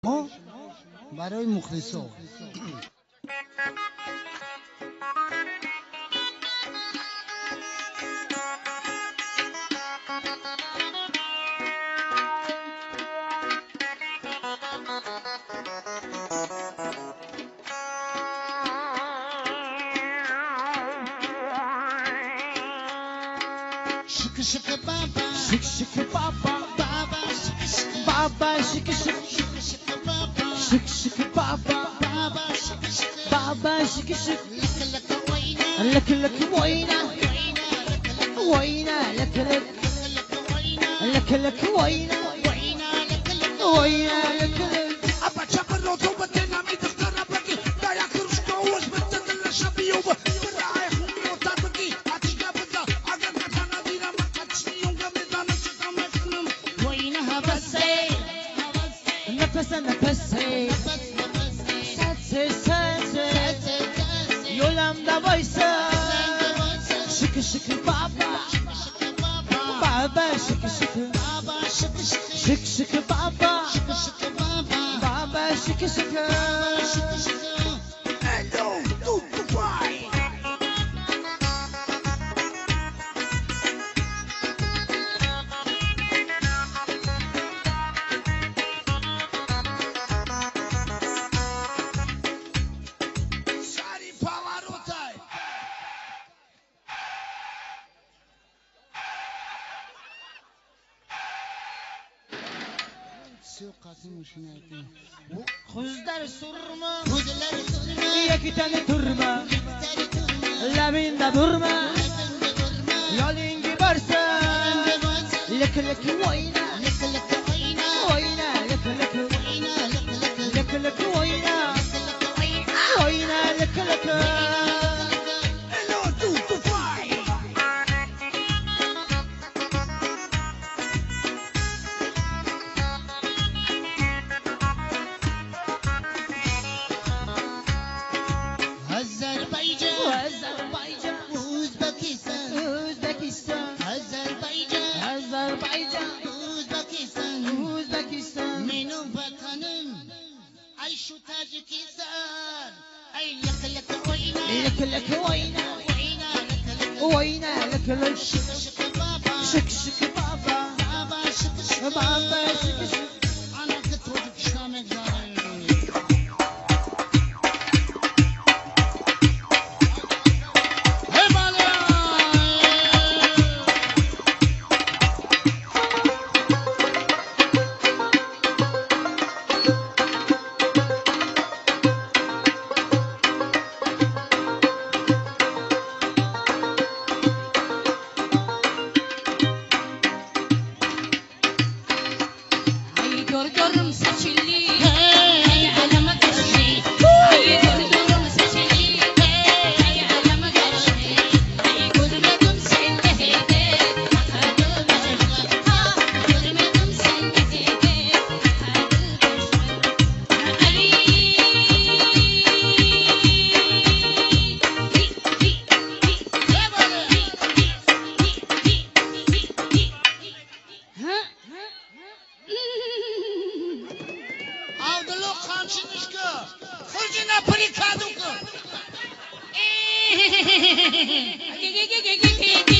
ما برای مخلصا شک شک بابا شک شک بابا بابا شک شک بابا شک شک بابا شک شک بابا بابا شک شک بابا شک شک لك لك وينا وينا لك لك لك لك وينا وينا لك لك ابا جبر رطوبتنا مي تختار بكي لا يكرش كوز بتدل الشبيوب بالرعاية خمي وطابقي اتشقى بدا اگر نتانا دينا ما قدشني يوم قبل نشتا مكنم وينها بسي نفس نفسي ساتسي ساتسي يولم دا بايسا شك شك بابا بابا شك شك شك شك بابا بابا شك شك Hello, Dubai. Shari Pavarotti. سوقاتي مشناتي خزدر سرما يكي تاني ترما لابين دا درما يالينجي برسا لك لك وينا وينا لك لك لك لك وينا وينا لك لك Hello, Dubai. Azerbaycan Azerbaycan Uzbekistan Uzbekistan Azerbaycan Azerbaycan Uzbekistan Uzbekistan Benim vatanım ay şu Tacikistan ay lak lak oyna lak lak oyna oyna lak lak şık şık baba şık şık baba baba şık şık baba şık şık ana kıtırık şamek Görgörüm seçildi, hey aleme geçti. Hey görgörüm seçildi, hey aleme geçti. Hey görmedim seni heyde, hadi başla. Ha görmedim seni heyde, hadi başla. Ali, Avdalo qamchinishga xurjina prikaduka ha.